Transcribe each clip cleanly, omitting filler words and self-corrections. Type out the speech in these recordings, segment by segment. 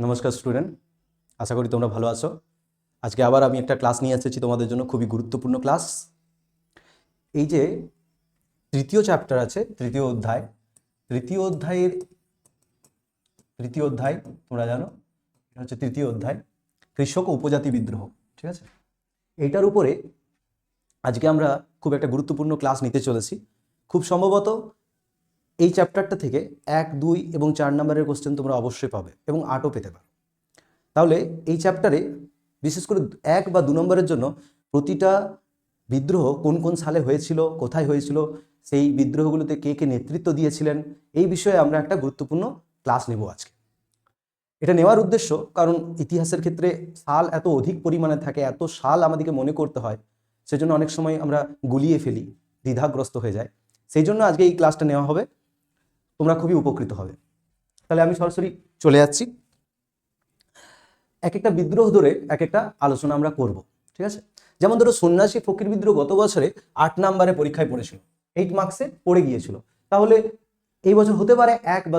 নমস্কার স্টুডেন্ট, আশা করি তোমরা ভালো আছো। আজকে আবার আমি একটা ক্লাস নিয়ে এসেছি তোমাদের জন্য, খুবই গুরুত্বপূর্ণ ক্লাস। এই যে তৃতীয় চ্যাপ্টার আছে, তৃতীয় অধ্যায়, তৃতীয় অধ্যায় তোমরা জানো এটা হচ্ছে তৃতীয় অধ্যায়, কৃষক ও উপজাতি বিদ্রোহ। ঠিক আছে, এইটার উপরে আজকে আমরা খুব একটা গুরুত্বপূর্ণ ক্লাস নিতে চলেছি। খুব সম্ভবত এই চ্যাপ্টারটা থেকে 1, 2 এবং 4 নম্বরের কোশ্চেন তোমরা অবশ্যই পাবে এবং 8ও পেতে পারো। তাহলে এই চ্যাপ্টারে বিশেষ করে 1 বা 2 নম্বরের জন্য প্রতিটা বিদ্রোহ কোন কোন সালে হয়েছিল, কোথায় হয়েছিল, সেই বিদ্রোহগুলোতে কে কে নেতৃত্ব দিয়েছিলেন, এই বিষয়ে আমরা একটা গুরুত্বপূর্ণ ক্লাস নেব আজকে। এটা নেওয়ার উদ্দেশ্য, কারণ ইতিহাসের ক্ষেত্রে সাল এত অধিক পরিমাণে থাকে, এত সাল আমাদেরকে মনে করতে হয়, সেজন্য অনেক সময় আমরা গুলিয়ে ফেলি, দ্বিধাগ্রস্ত হয়ে যায়। সেই জন্য আজকে এই ক্লাসটা নেওয়া হবে, তোমরা খুবই উপকৃত হবে। তাহলে আমি সরাসরি চলে যাচ্ছি। এক একটা বিদ্রোহ ধরে এক একটা আলোচনা আমরা করব। ঠিক আছে, যেমন ধরো সন্ন্যাসী ফকির বিদ্রোহ গত বছরে 8 নম্বরে পরীক্ষায় পড়েছিল, 8 মার্কসে পড়ে গিয়েছিল। তাহলে এই বছর হতে পারে 1 বা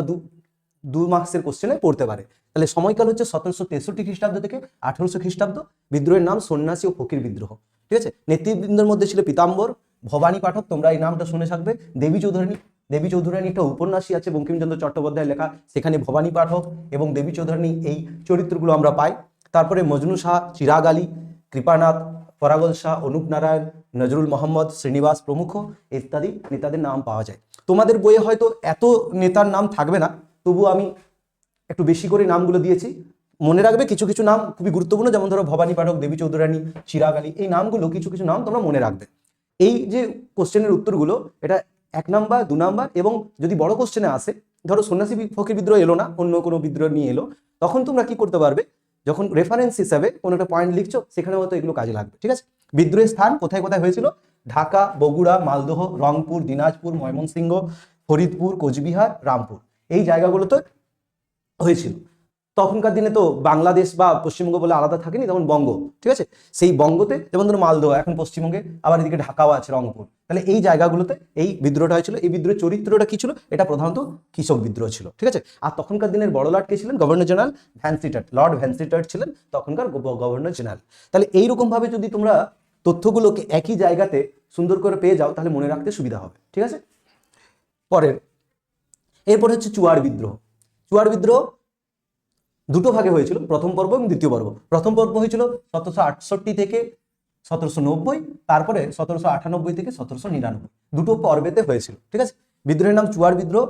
2 মার্কসের কোশ্চেনে পড়তে পারে। তাহলে সময়কাল হচ্ছে 1763 খ্রিস্টাব্দ থেকে 1800 খ্রিস্টাব্দ। বিদ্রোহের নাম সন্ন্যাসী ও ফকির বিদ্রোহ। ঠিক আছে, নেতৃবৃন্দের মধ্যে ছিল পীতাম্বর, ভবানী পাঠক, তোমরা এই নামটা শুনে থাকবে, দেবী চৌধুরানী একটা উপন্যাসী আছে বঙ্কিমচন্দ্র চট্টোপাধ্যায় লেখা, সেখানে ভবানী পাঠক এবং দেবী চৌধুরানী এই চরিত্রগুলো আমরা পাই। তারপরে মজনু শাহ, চিরাগ আলী, কৃপানাথ, ফরাগল শাহ, অনুপ নারায়ণ, নজরুল মোহাম্মদ, শ্রীনিবাস প্রমুখ ইত্যাদি নেতাদের নাম পাওয়া যায়। তোমাদের বইয়ে হয়তো এত নেতার নাম থাকবে না, তবুও আমি একটু বেশি করে নামগুলো দিয়েছি। মনে রাখবে কিছু কিছু নাম খুবই গুরুত্বপূর্ণ, যেমন ধরো ভবানী পাঠক, দেবী চৌধুরানী, চিরাগ আলী, এই নামগুলো কিছু কিছু নাম তোমরা মনে রাখবে। এই যে কোশ্চেনের উত্তরগুলো, এটা 1 নাম্বার, 2 নাম্বার, এবং যদি বড় কোশ্চেনে আসে, ধরো সন্ন্যাসী ফকির বিদ্রোহ এলো না, অন্য কোনো বিদ্রোহ নিয়ে এলো, তখন তোমরা কি করতে পারবে, যখন রেফারেন্স হিসাবে কোনো একটা পয়েন্ট লিখছো, সেখানে হয়তো এগুলো কাজে লাগবে। ঠিক আছে, বিদ্রোহের স্থান কোথায় কোথায় হয়েছিল: ঢাকা, বগুড়া, মালদহ, রংপুর, দিনাজপুর, ময়মনসিংহ, ফরিদপুর, কোচবিহার, রামপুর, এই জায়গাগুলোতে হয়েছিল। তখনকার দিনে তো বাংলাদেশ বা পশ্চিমবঙ্গ বলে আলাদা থাকেনি, তখন বঙ্গ। ঠিক আছে, সেই বঙ্গতে, যেমন ধরো মালদহ এখন পশ্চিমবঙ্গে, আবার এদিকে ঢাকাও আছে, রংপুর, তাহলে এই জায়গাগুলোতে এই বিদ্রোহটা হয়েছিল। এই বিদ্রোহের চরিত্রটা কি ছিল? এটা প্রধানত কৃষক বিদ্রোহ ছিল। ঠিক আছে, আর তখনকার দিনের বড়লাট কে ছিলেন? গভর্নর জেনারেল ভ্যানসিটার্ট, লর্ড ভ্যানসিটার্ট ছিলেন তখনকার গভর্নর জেনারেল। তাহলে এইরকম ভাবে যদি তোমরা তথ্যগুলোকে একই জায়গাতে সুন্দর করে পেয়ে যাও, তাহলে মনে রাখতে সুবিধা হবে। ঠিক আছে, এরপর হচ্ছে চুয়াড় বিদ্রোহ। চুয়াড় বিদ্রোহ দুটো ভাগে হয়েছিল, প্রথম পর্ব এবং দ্বিতীয় পর্ব। প্রথম পর্ব হয়েছিল 1768 থেকে 1790, তারপরে 1798 থেকে 1799, দুটো পর্বেতে হয়েছিল। ঠিক আছে, বিদ্রোহের নাম চুয়াড় বিদ্রোহ।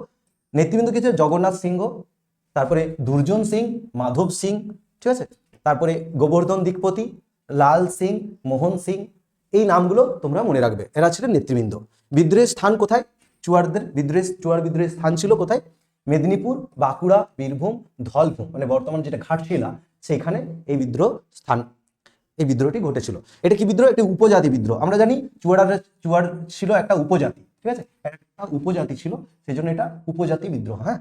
নেতৃবৃন্দ কি ছিল? জগন্নাথ সিংহ, তারপরে দুর্জন সিং, মাধব সিং, ঠিক আছে, তারপরে গোবর্ধন দিকপতি, লাল সিং, মোহন সিং, এই নামগুলো তোমরা মনে রাখবে, এরা ছিলেন নেতৃবৃন্দ। বিদ্রোহের স্থান কোথায়? চুয়াড় বিদ্রোহের স্থান ছিল কোথায়? মেদিনীপুর, বাঁকুড়া, বীরভূম, ধলভূম, মানে বর্তমান যেটা ঘাটশিলা, সেইখানে এই বিদ্রোহটি ঘটেছিল। এটা কি বিদ্রোহ? একটি উপজাতি বিদ্রোহ। আমরা জানি চুয়াড় ছিল একটা উপজাতি। ঠিক আছে, একটা উপজাতি ছিল, সেই জন্য এটা উপজাতি বিদ্রোহ। হ্যাঁ,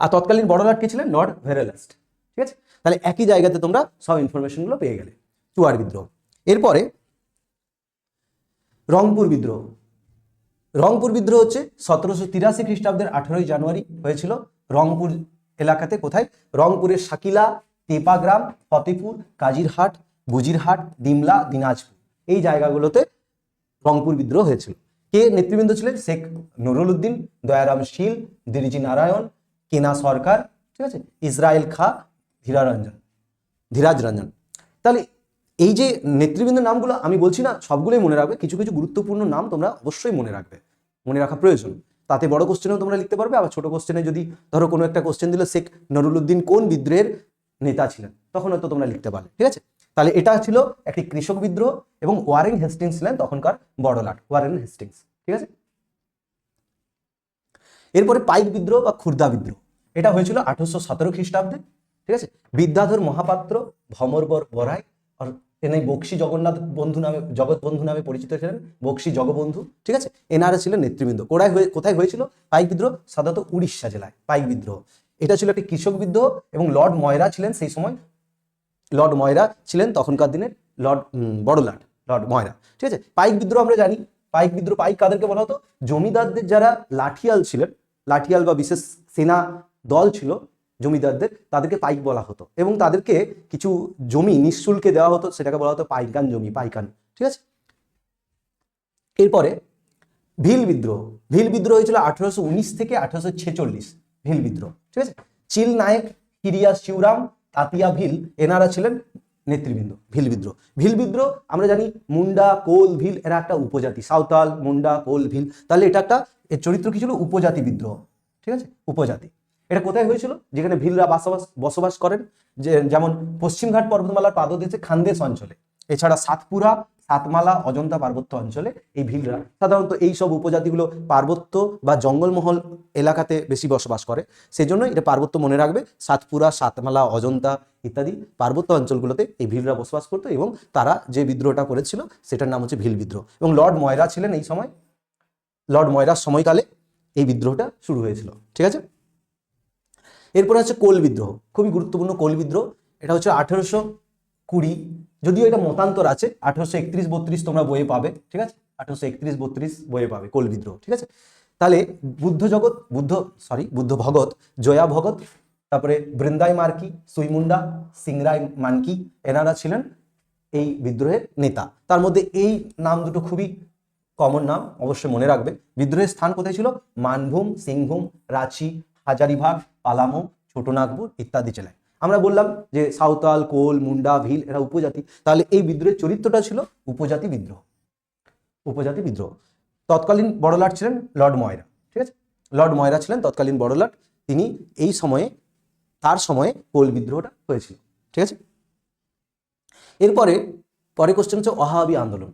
আর তৎকালীন বড়লাট কে ছিলেন? লর্ড ভেরেলাস্ট। ঠিক আছে, তাহলে একই জায়গাতে তোমরা সব ইনফরমেশনগুলো পেয়ে গেলে। চুয়াড় বিদ্রোহ। এরপরে রংপুর বিদ্রোহ। রংপুর বিদ্রোহ হচ্ছে 1783 খ্রিস্টাব্দের 18ই জানুয়ারি হয়েছিল রংপুর এলাকাতে। কোথায়? রংপুরের শাকিলা, তেপাগ্রাম, ফতেপুর, কাজিরহাট, বুজিরহাট, ডিমলা, দিনাজপুর, এই জায়গাগুলোতে রংপুর বিদ্রোহ হয়েছিল। কে নেতৃবৃন্দ ছিলেন? শেখ নুরুল উদ্দিন, দয়ারাম শীল, দিরিজি নারায়ণ, কেনা সরকার, ঠিক আছে, ইসরায়েল খা, ধীরাজ রঞ্জন। তাহলে এই যে নেতৃবৃন্দের নামগুলো আমি বলছি না সবগুলোই মনে রাখবে, কিছু কিছু গুরুত্বপূর্ণ নাম তোমরা অবশ্যই মনে রাখবে, মনে রাখা প্রয়োজন। তাতে বড় কোশ্চেনেও তোমরা লিখতে পারবে, আবার ছোট কোশ্চেনে যদি ধরো কোনো একটা কোশ্চেন দিল শেখ নুরুল উদ্দিন কোন বিদ্রোহের নেতা ছিলেন, তখন হয়তো তোমরা লিখতে পারবে। ঠিক আছে, তাহলে এটা ছিল একটি কৃষক বিদ্রোহ, এবং ওয়ারেন হেস্টিংস ছিলেন তখনকার বড়লাট, ওয়ারেন হেস্টিংস। ঠিক আছে, এরপরে পাইক বিদ্রোহ বা খুর্দা বিদ্রোহ। এটা হয়েছিল 1817 খ্রিস্টাব্দে। ঠিক আছে, বিদ্যাধর মহাপাত্র, ভমর বরাই আর এনাই বক্সি জগৎ বন্ধু নামে পরিচিত ছিলেন, বক্সি জগবন্ধু। ঠিক আছে, এনারা ছিলেন নেতৃবৃন্দ। কোথায় হয়েছিল পাইক বিদ্রোহ? সাধারণত উড়িষ্যা জেলায় পাইক বিদ্রোহ। এটা ছিল একটি কৃষক বিদ্রোহ, এবং লর্ড ময়রা ছিলেন সেই সময়, লর্ড ময়রা ছিলেন তখনকার দিনের বড়লাট, লর্ড ময়রা। ঠিক আছে, পাইক বিদ্রোহ আমরা জানি, পাইক বিদ্রোহ, পাইক কাদেরকে বলা হতো? জমিদারদের যারা লাঠিয়াল ছিলেন, লাঠিয়াল বা বিশেষ সেনা দল ছিল, জমিদারদের, তাদেরকে পাইক বলা হতো এবং তাদেরকে কিছু জমি নিঃশুল্কে দেওয়া হতো, সেটাকে বলা হতো পাইকান জমি, পাইকান। ঠিক আছে। এরপরে ভিল বিদ্রোহ। ভিল বিদ্রোহ হয়েছিল 1819 থেকে 1846, ভিল বিদ্রোহ। ঠিক আছে। চিল নায়েক, হিরিয়া শিবরাম, তাতিয়া ভিল, এনারা ছিলেন নেতৃবৃন্দ ভিল বিদ্রোহ। ভিল বিদ্রোহ আমরা জানি মুন্ডা, কোল, ভিল এরা একটা উপজাতি, সাঁওতাল, মুন্ডা, কোল, ভিল, তাহলে এটা একটা, এর চরিত্র কি ছিল? উপজাতি বিদ্রোহ। ঠিক আছে, উপজাতি। এটা কোথায় হয়েছিল? যেখানে ভিলরা বসবাস করেন, যেমন পশ্চিমঘাট পর্বতমালার পাদদেশে খানদেশ অঞ্চলে, এছাড়া সাতপুরা, সাতমালা, অজন্তা পার্বত্য অঞ্চলে এই ভিলরা, সাধারণত এই সব উপজাতিগুলো পার্বত্য বা জঙ্গলমহল এলাকাতে বেশি বসবাস করে, সেই জন্য এটা পার্বত্য মনে রাখবে। সাতপুরা, সাতমালা, অজন্তা ইত্যাদি পার্বত্য অঞ্চলগুলোতে এই ভিলরা বসবাস করতো এবং তারা যে বিদ্রোহটা করেছিল সেটার নাম হচ্ছে ভিল বিদ্রোহ। এবং লর্ড ময়রা ছিলেন এই সময়, লর্ড ময়রার সময়কালে এই বিদ্রোহটা শুরু হয়েছিল। ঠিক আছে। এরপরে হচ্ছে কোল বিদ্রোহ, খুবই গুরুত্বপূর্ণ কোল বিদ্রোহ। এটা হচ্ছে 1820, যদিও এটা মতান্তর আছে, 1831-32 তোমরা বইয়ে পাবে। ঠিক আছে, 1831-32 বইয়ে পাবে কোল বিদ্রোহ। ঠিক আছে। তাহলে বুদ্ধ ভগত, জয়া ভগত, তারপরে বৃন্দাই মার্কি, সুইমুন্ডা, সিংরাই মানকি, এনারা ছিলেন এই বিদ্রোহের নেতা। তার মধ্যে এই নাম দুটো খুবই কমন নাম, অবশ্যই মনে রাখবে। বিদ্রোহের স্থান কোথায় ছিল? মানভূম, সিংভূম, রাঁচি, হাজারিবাগ, পালামু, ছোটনাগপুর ইত্যাদি জেলায়। আমরা বললাম যে সাঁওতাল, কোল, মুন্ডা, ভিল এরা উপজাতি, তাহলে এই বিদ্রোহের চরিত্রটা ছিল উপজাতি বিদ্রোহ। উপজাতি বিদ্রোহ। তৎকালীন বড়লাট ছিলেন লর্ড ময়রা। ঠিক আছে, লর্ড ময়রা ছিলেন তৎকালীন বড়লাট, তিনি এই সময়ে, তার সময়ে কোল বিদ্রোহটা হয়েছিল। ঠিক আছে। এরপরে কোশ্চেন হচ্ছে ওয়াহাবি আন্দোলন।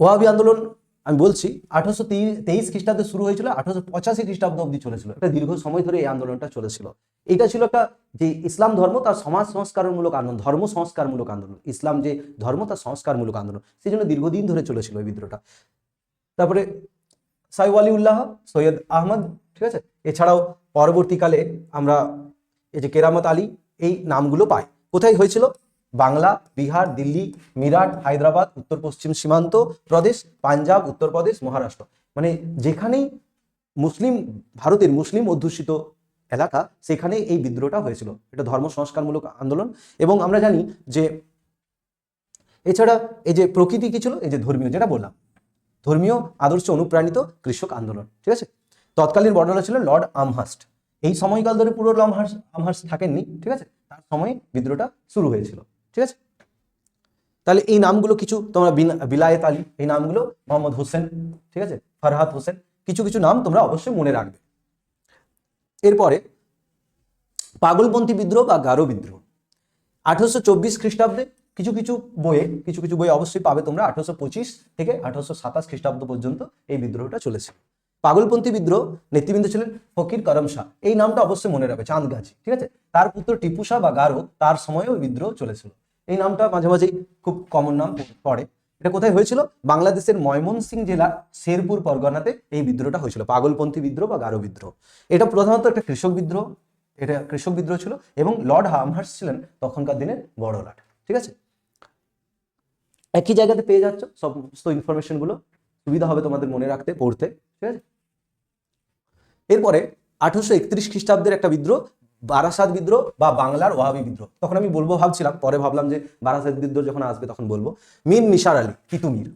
ওয়াহাবি আন্দোলন আমি বলছি 1823 খ্রিস্টাব্দে শুরু হয়েছিল, 1885 খ্রিস্টাব্দ অব্দি চলেছিল। একটা দীর্ঘ সময় ধরে এই আন্দোলনটা চলেছিল। এটা ছিল একটা যে ইসলাম ধর্ম তার সমাজ সংস্কারমূলক আন্দোলন, ধর্ম সংস্কারমূলক আন্দোলন, ইসলাম যে ধর্ম তার সংস্কারমূলক আন্দোলন, সেই জন্য দীর্ঘদিন ধরে চলেছিল এই বিদ্রোহটা। তারপরে সাইফ আলিউল্লাহ, সৈয়দ আহমদ। ঠিক আছে। এছাড়াও পরবর্তীকালে আমরা এই যে কেরামত আলী, এই নামগুলো পাই। কোথায় হয়েছিল? বাংলা, বিহার, দিল্লি, মিরাট, হায়দ্রাবাদ, উত্তর পশ্চিম সীমান্ত প্রদেশ, পাঞ্জাব, উত্তরপ্রদেশ, মহারাষ্ট্র, মানে যেখানেই ভারতের মুসলিম অধ্যুষিত এলাকা, সেখানে এই বিদ্রোহটা হয়েছিল। এটা ধর্ম সংস্কারমূলক আন্দোলন। এবং আমরা জানি যে এছাড়া এই যে প্রকৃতি কি ছিল? এই যে ধর্মীয়, যেটা বললাম, ধর্মীয় আদর্শে অনুপ্রাণিত কৃষক আন্দোলন। ঠিক আছে। তৎকালীন বর্ণনা ছিল লর্ড আমহার্স্ট। এই সময়কাল ধরে পুরো আমহার্স্ট থাকেননি। ঠিক আছে, তার সময় বিদ্রোহটা শুরু হয়েছিল। ঠিক আছে। তাহলে এই নামগুলো কিছু তোমরা, বিলায়েত আলী, এই নামগুলো, মোহাম্মদ হোসেন, ঠিক আছে, ফরহাদ হোসেন, কিছু কিছু নাম তোমরা অবশ্যই মনে রাখবে। এরপরে পাগলপন্থী বিদ্রোহ বা গারো বিদ্রোহ 1824 খ্রিস্টাব্দে কিছু কিছু বইয়ে অবশ্যই পাবে তোমরা। 1825 থেকে 1827 খ্রিস্টাব্দ পর্যন্ত এই বিদ্রোহটা চলেছে। পাগলপন্থী বিদ্রোহ নেতৃবৃন্দ ছিলেন ফকির করম শাহ, এই নামটা অবশ্যই মনে রাখবে, চাঁদগাছি। ঠিক আছে। তার পুত্র টিপু শাহ বা গারো, তার সময়েও বিদ্রোহ চলেছিল। এই নামটা মাঝে মাঝেই খুব কমন নাম পড়ে। এটা কোথায় হয়েছিল? বাংলাদেশের ময়মনসিংহ জেলা শেরপুর পরগনাতে এই বিদ্রোহটা হয়েছিল, পাগলপন্থী বিদ্রোহ বা গারো বিদ্রোহ। এটা প্রধানত একটা কৃষক বিদ্রোহ ছিল এবং লর্ড আমহার্স্ট ছিলেন তখনকার দিনের বড়লাট। ঠিক আছে। একই জায়গাতে পেয়ে যাচ্ছ সমস্ত ইনফরমেশনগুলো, সুবিধা হবে তোমাদের মনে রাখতে, পড়তে। ঠিক আছে। এরপরে 1831 খ্রিস্টাব্দের একটা বিদ্রোহ, বারাসাত বিদ্রোহ বা বাংলার ওয়াহাবি বিদ্রোহ। তখন আমি বলবো ভাবছিলাম, পরে ভাবলাম যে বারাসাত বিদ্রোহ যখন আসবে তখন বলবো। মীর নিসার আলী, তিতুমির,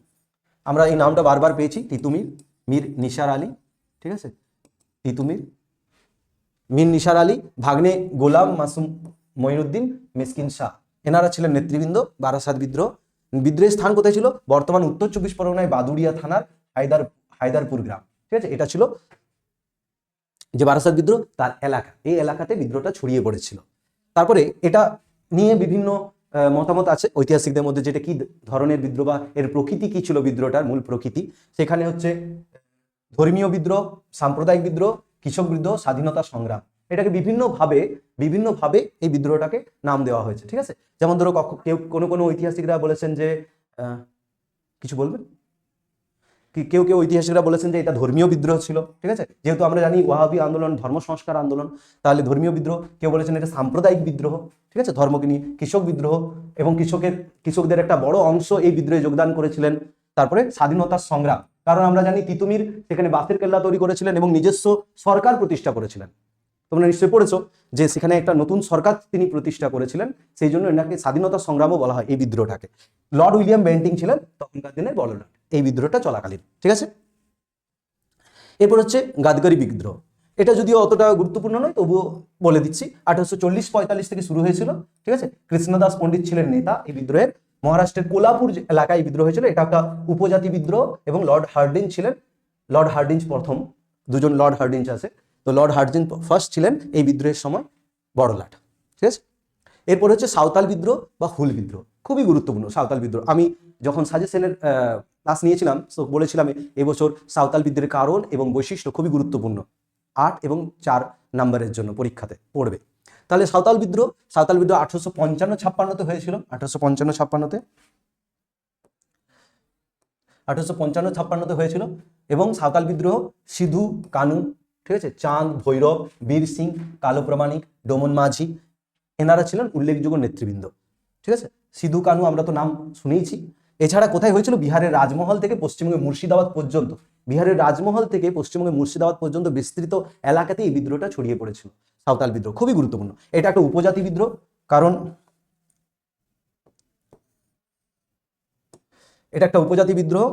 আমরা এই নামটা বারবার পেয়েছি, তিতুমির, মীর নিসার আলী। ঠিক আছে, তিতুমির, মীর নিসার আলী, ভাগ্নে গোলাম মাসুম মঈনুদ্দিন মিসকিন শাহ, এনারা ছিলেন নেতৃবৃন্দ বারাসাত বিদ্রোহ। বিদ্রোহের স্থান কোথায় ছিল? বর্তমান উত্তর 24 পরগনায় বাদুড়িয়া থানার হায়দারপুর গ্রাম। ঠিক আছে, এটা ছিল যে বারাসাত বিদ্রোহ তার এলাকা, এই এলাকাতে বিদ্রোহটা ছড়িয়ে পড়েছিল। তারপরে এটা নিয়ে বিভিন্ন মতামত আছে ঐতিহাসিকদের মধ্যে, যেটা কি ধরনের বিদ্রোহ বা এর প্রকৃতি কি ছিল, বিদ্রোহটার মূল প্রকৃতি। সেখানে হচ্ছে ধর্মীয় বিদ্রোহ, সাম্প্রদায়িক বিদ্রোহ, কৃষক বিদ্রোহ, স্বাধীনতা সংগ্রাম, এটাকে বিভিন্নভাবে এই বিদ্রোহটাকে নাম দেওয়া হয়েছে। ঠিক আছে। যেমন ধরো কোনো ঐতিহাসিকরা বলেছেন যে কিছু বলবেন, কেউ ঐতিহাসিকরা বলেছেন যে এটা ধর্মীয় বিদ্রোহ ছিল। ঠিক আছে, যেহেতু আমরা জানি ওয়াহাবি আন্দোলন ধর্ম সংস্কার আন্দোলন, তাহলে ধর্মীয় বিদ্রোহ। কেউ বলেছেন এটা সাম্প্রদায়িক বিদ্রোহ। ঠিক আছে, ধর্মকে নিয়ে কৃষক বিদ্রোহ, এবং কৃষকদের একটা বড় অংশ এই বিদ্রোহে যোগদান করেছিলেন। তারপরে স্বাধীনতার সংগ্রাম, কারণ আমরা জানি তিতুমির সেখানে বাসের কেল্লা তৈরি করেছিলেন এবং নিজস্ব সরকার প্রতিষ্ঠা করেছিলেন। তোমরা নিশ্চয়ই পড়েছো যে সেখানে একটা নতুন সরকার তিনি প্রতিষ্ঠা করেছিলেন, সেই জন্য এনাকে স্বাধীনতা সংগ্রামও বলা হয় এই বিদ্রোহটাকে। লর্ড উইলিয়াম বেন্টিং ছিলেন তখনকার দিনের বড়লাট এই বিদ্রোহটা চলাকালীন, ঠিক আছে। এরপর হচ্ছে গাদগারি বিদ্রোহ। এটা যদিও অতটা গুরুত্বপূর্ণ নয়, তবুও বলে দিচ্ছি। 1840-45 থেকে শুরু হয়েছিল, ঠিক আছে। কৃষ্ণদাস পণ্ডিত ছিলেন নেতা এই বিদ্রোহের। মহারাষ্ট্রের কোলাপুর এলাকায় বিদ্রোহ হয়েছিল। এটা একটা উপজাতি বিদ্রোহ এবং লর্ড হার্ডিঞ্জ ছিলেন, লর্ড হার্ডিঞ্জ প্রথম, দুজন লর্ড হার্ডিঞ্জ আছে, তো লর্ড হার্ডিঞ্জ ফার্স্ট ছিলেন এই বিদ্রোহের সময় বড়লাট, ঠিক আছে। এরপর হচ্ছে সাঁওতাল বিদ্রোহ বা হুল বিদ্রোহ, খুবই গুরুত্বপূর্ণ সাঁওতাল বিদ্রোহ। আমি যখন সাজেশনের ক্লাস নিয়েছিলাম তো বলেছিলাম এবছর সাঁওতাল বিদ্রোহের কারণ এবং বৈশিষ্ট্য খুবই গুরুত্বপূর্ণ, 8 এবং 4 নম্বরের জন্য পরীক্ষাতে পড়বে। তাহলে সাঁওতাল বিদ্রোহ 1855-56 হয়েছিল, 1855 হয়েছিল। এবং সাঁওতাল বিদ্রোহ সিধু কানু, ঠিক আছে, চাঁদ, ভৈরব, বীর সিং, কালো প্রামাণিক, ডোমন মাঝি, এনারা ছিলেন উল্লেখযোগ্য নেতৃবৃন্দ, ঠিক আছে। সিধু কানু আমরা তো নাম শুনেইছি। এছাড়া কোথায় হয়েছিল? বিহারের রাজমহল থেকে পশ্চিমবঙ্গের মুর্শিদাবাদ পর্যন্ত, বিহারের রাজমহল থেকে পশ্চিমবঙ্গের মুর্শিদাবাদ পর্যন্ত বিস্তৃত এলাকাতে এই বিদ্রোহটা ছড়িয়ে পড়েছিল। সাঁওতাল বিদ্রোহ খুবই গুরুত্বপূর্ণ। এটা একটা উপজাতি বিদ্রোহ, কারণ এটা একটা উপজাতি বিদ্রোহ,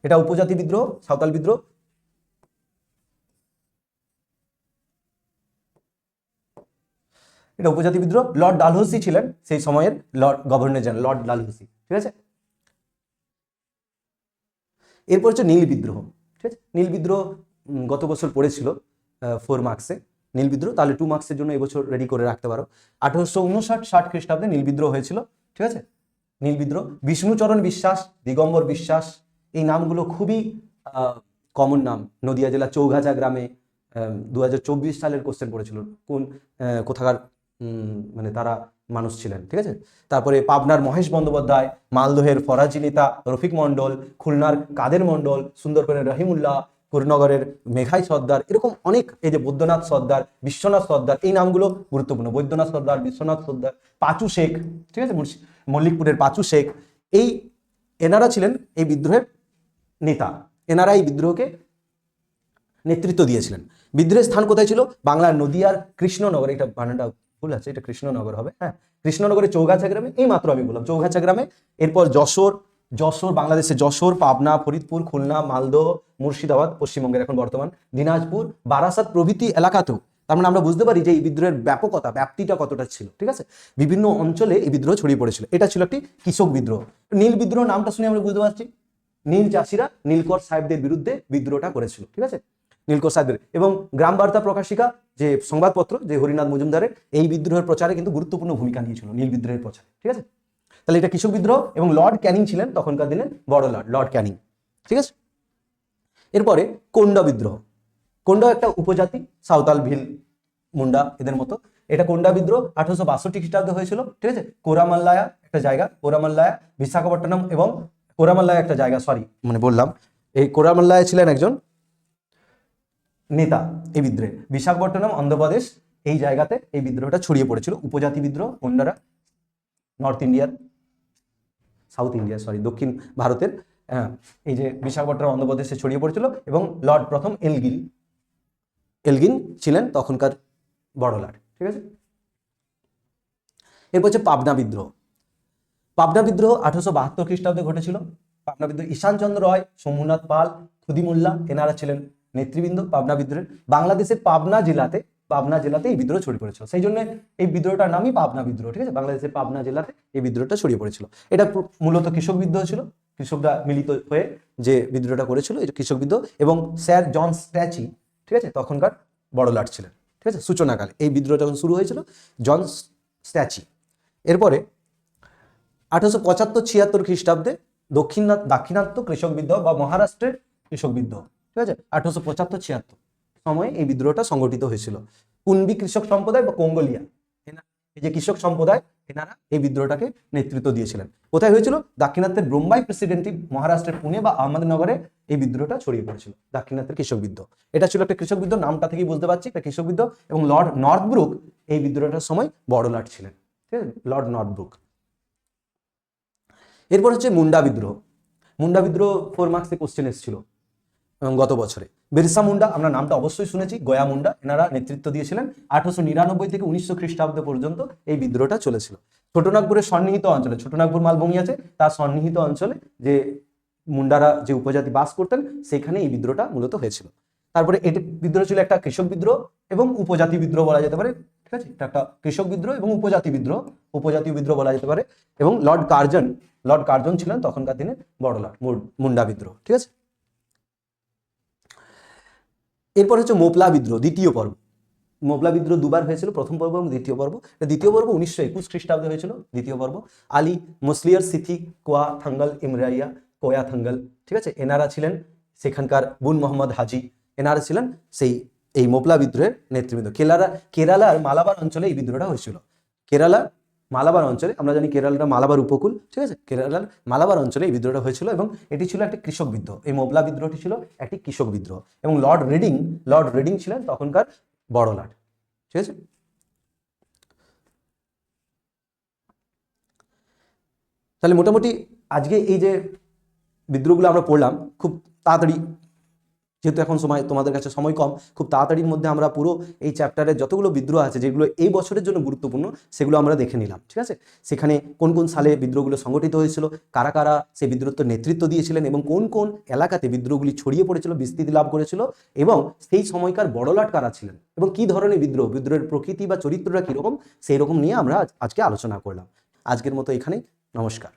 এটা উপজাতি বিদ্রোহ, সাঁওতাল বিদ্রোহ। এটা উপজাতি বিদ্রোহ। লর্ড ডালহৌসি ছিলেন সেই সময়ের গভর্নর জেনারেল, লর্ড ডালহৌসি, ঠিক আছে। এরপর হচ্ছে নীল বিদ্রোহ, ঠিক আছে। নীল বিদ্রোহ গত বছর পড়েছিল 4 মার্কসে নীল বিদ্রোহ, তাহলে 2 মার্কসের জন্য এবছর রেডি করে রাখতে পারো। 1859-60 খ্রিস্টাব্দে নীল বিদ্রোহ হয়েছিল, ঠিক আছে। নীল বিদ্রোহ, বিষ্ণুচরণ বিশ্বাস, দিগম্বর বিশ্বাস, এই নামগুলো খুবই কমন নাম। নদিয়া জেলা চৌগাছা গ্রামে 2024 সালের কোশ্চেন পড়েছিল কোথাকার মানে তারা মানুষ ছিলেন, ঠিক আছে। তারপরে পাবনার মহেশ বন্দ্যোপাধ্যায়, মালদহের ফরাজি নেতা রফিক মণ্ডল, খুলনার কাদের মণ্ডল, সুন্দরবনের রহিমুল্লাহ, কুরনগরের মেঘাই সর্দার, এরকম অনেক, এই যে বৈদ্যনাথ সর্দার, বিশ্বনাথ সর্দার, এই নামগুলো গুরুত্বপূর্ণ। বৈদ্যনাথ সর্দার, বিশ্বনাথ সর্দার, পাঁচু শেখ, ঠিক আছে, মল্লিকপুরের পাঁচু শেখ, এনারা ছিলেন এই বিদ্রোহের নেতা। এনারা এই বিদ্রোহকে নেতৃত্ব দিয়েছিলেন। বিদ্রোহের স্থান কোথায় ছিল? বাংলার নদিয়ার কৃষ্ণনগর, এটা বানানটা ভুল আছে, এটা কৃষ্ণনগর হবে, হ্যাঁ, কৃষ্ণনগরের চৌগাছা গ্রামে, এই মাত্র আমি বললাম চৌগাছা গ্রামে। এরপর যশোর, বাংলাদেশের যশোর, পাবনা, ফরিদপুর, খুলনা, মালদহ, মুর্শিদাবাদ পশ্চিমবঙ্গের এখন বর্তমান, দিনাজপুর, বারাসাত প্রভৃতি এলাকাতেও। তার মানে আমরা বুঝতে পারি যে এই বিদ্রোহের ব্যাপকতা, ব্যাপ্তিটা কতটা ছিল, ঠিক আছে। বিভিন্ন অঞ্চলে এই বিদ্রোহ ছড়িয়ে পড়েছিল। এটা ছিল একটি কৃষক বিদ্রোহ। নীল বিদ্রোহ নামটা শুনে আমরা বুঝতে পারছি নীল চাষিরা নীলকর সাহেবদের বিরুদ্ধে বিদ্রোহটা করেছিল, ঠিক আছে, নীলকর সাহেবদের। এবং গ্রাম বার্তা প্রকাশিকা যে সংবাদপত্র, যে হরিনাথ মজুমদারের, এই বিদ্রোহের প্রচারে কিন্তু গুরুত্বপূর্ণ ভূমিকা নিয়েছিল নীল বিদ্রোহের প্রচারে, ঠিক আছে। তাহলে এটা কৃষক বিদ্রোহ। এবং লর্ড ক্যানিং ছিলেন তখনকার দিনে বড় লর্ড ক্যানিং, ঠিক আছে। এরপরে কোন্ডা বিদ্রোহ। কোন্ডা একটা উপজাতি, সাঁওতাল, ভিল, মুন্ডা এদের মতো। এটা কোন্ডা বিদ্রোহ 1862 খ্রিস্টাব্দে হয়েছিল, ঠিক আছে। কোরামাল্লায়া একটা জায়গা, কোরামাল্লায়া, বিশাখাপট্টনম এবং কোরামাল্লায়া একটা জায়গা, সরি মানে বললাম, এই কোরামাল্লায়া ছিলেন একজন নেতা এই বিদ্রোহে। বিশাখাপট্টনম, অন্ধ্রপ্রদেশ, এই জায়গাতে এই বিদ্রোহটা ছড়িয়ে পড়েছিল। উপজাতি বিদ্রোহ, কোন্ডারা নর্থ ইন্ডিয়ার, সাউথ ইন্ডিয়া, সরি দক্ষিণ ভারতের, এই যে বিশাখাপট্টনম অন্ধ্রপ্রদেশে ছড়িয়ে পড়েছিল। এবং লর্ড প্রথম এলগিন ছিলেন তখনকার বড় লর্ড, ঠিক আছে। এরপর হচ্ছে পাবনা বিদ্রোহ। পাবনা বিদ্রোহ 1872 খ্রিস্টাব্দে ঘটেছিল। পাবনা বিদ্রোহ ঈশানচন্দ্র রায়, সোমনাথ পাল, খুদি মোল্লা, এনারা ছিলেন নেতৃবৃন্দ পাবনা বিদ্রোহের। বাংলাদেশের পাবনা জেলাতে এই বিদ্রোহ ছড়িয়ে পড়েছিল, সেই জন্য এই বিদ্রোহটার নামই পাবনা বিদ্রোহ, ঠিক আছে। বাংলাদেশের পাবনা জেলাতে এই বিদ্রোহটা ছড়িয়ে পড়েছিল। এটা মূলত কৃষক বিদ্রোহ ছিল, কৃষকরা মিলিত হয়ে যে বিদ্রোহটা করেছিল এটা কৃষক বিদ্রোহ। এবং স্যার জন স্ট্যাচি, ঠিক আছে, তখনকার বড় লর্ড ছিলেন, ঠিক আছে, সূচনাকালে। এই বিদ্রোহ যখন শুরু হয়েছিল, জন স্ট্যাচি। এরপরে 1875-76 খ্রিস্টাব্দে দাক্ষিণাত্য কৃষক বিদ্রোহ বা মহারাষ্ট্রের কৃষক বিদ্রোহ, ঠিক আছে, 1875-76 সময়ে এই বিদ্রোহটা সংগঠিত হয়েছিল। কুনবি কৃষক সম্প্রদায় বা কোঙ্গোলিয়া, এই যে কৃষক সম্প্রদায়, এনারা এই বিদ্রোহটাকে নেতৃত্ব দিয়েছিলেন। কোথায় হয়েছিল? দাক্ষিণাত্যের বোম্বাই প্রেসিডেন্সি, মহারাষ্ট্রের পুনে বা আহমেদনগরে এই বিদ্রোহটা ছড়িয়ে পড়েছিল, দাক্ষিণাত্যের কৃষক বিদ্রোহ। এটা ছিল একটা কৃষক বিদ্রোহ, নামটা থেকেই বুঝতে পারছি একটা কৃষক বিদ্রোহ। এবং লর্ড নর্থব্রুক এই বিদ্রোহটার সময় বড় লর্ড ছিলেন, ঠিক আছে, লর্ড নর্থব্রুক। এরপর হচ্ছে মুন্ডা বিদ্রোহ। মুন্ডা বিদ্রোহ 4 মার্কসে কোশ্চেন এসেছিল। গত বছরে। বিরসা মুন্ডা, আমরা নামটা অবশ্যই শুনেছি, গয়া মুন্ডা, এনারা নেতৃত্ব দিয়েছিলেন। 1899 থেকে 1900 খ্রিস্টাব্দ পর্যন্ত এই বিদ্রোহটা চলেছিল। ছোটনাগপুরের সন্নিহিত অঞ্চলে, ছোটনাগপুর মালভূমি আছে, তার সন্নিহিত অঞ্চলে যে মুন্ডারা যে উপজাতি বাস করতেন সেখানে এই বিদ্রোহটা মূলত হয়েছিল। তারপরে এটি বিদ্রোহ ছিল একটা কৃষক বিদ্রোহ এবং উপজাতি বিদ্রোহ বলা যেতে পারে, ঠিক আছে, এটা একটা কৃষক বিদ্রোহ এবং উপজাতি বিদ্রোহ বলা যেতে পারে। এবং লর্ড কার্জন ছিলেন তখনকার দিনে বড় লর্ড, মুন্ডা বিদ্রোহ, ঠিক আছে। এরপর হচ্ছে মোপলা বিদ্রোহ, দ্বিতীয় পর্ব। মোপলা বিদ্রোহ দুবার হয়েছিল, প্রথম পর্ব এবং দ্বিতীয় পর্ব। দ্বিতীয় পর্ব 1921 খ্রিস্টাব্দে হয়েছিল দ্বিতীয় পর্ব। আলী মুসলিয়ার সিথি কোয়া থাঙ্গাল ইমরাইয়া কোয়া থাঙ্গাল, ঠিক আছে, এনারা ছিলেন সেখানকার বুন মোহাম্মদ হাজি, এনারা ছিলেন এই মোপলা বিদ্রোহের নেতৃবৃন্দ। কেরালার মালাবার অঞ্চলে এই বিদ্রোহটা হয়েছিল। কেরালার মালাবার অঞ্চলে, আমরা জানি কেরালাটা মালাবার উপকূল, ঠিক আছে, কেরালার মালাবার অঞ্চলে এই বিদ্রোহটা হয়েছিল এবং এটি ছিল একটি কৃষক বিদ্রোহ। এই মোপলা বিদ্রোহটি ছিল একটি কৃষক বিদ্রোহ এবং লর্ড রিডিং ছিলেন তখনকার বড় লর্ড, ঠিক আছে। তাহলে মোটামুটি আজকে এই যে বিদ্রোহগুলো আমরা পড়লাম, খুব তাড়াতাড়ি, যেহেতু এখন তোমাদের কাছে সময় কম, খুব তাড়াতাড়ির মধ্যে আমরা পুরো এই চ্যাপ্টারের যতগুলো বিদ্রোহ আছে যেগুলো এই বছরের জন্য গুরুত্বপূর্ণ সেগুলো আমরা দেখে নিলাম, ঠিক আছে। সেখানে কোন কোন সালে বিদ্রোহগুলো সংগঠিত হয়েছিল, কারা কারা সেই বিদ্রোহের নেতৃত্ব দিয়েছিলেন এবং কোন কোন এলাকাতে বিদ্রোহগুলি ছড়িয়ে পড়েছিল, বিস্তৃতি লাভ করেছিল, এবং সেই সময়কার বড়লাট কারা ছিলেন এবং কি ধরনের বিদ্রোহের প্রকৃতি বা চরিত্রটা কীরকম, সেই রকম নিয়ে আমরা আজকে আলোচনা করলাম। আজকের মতো এখানেই, নমস্কার।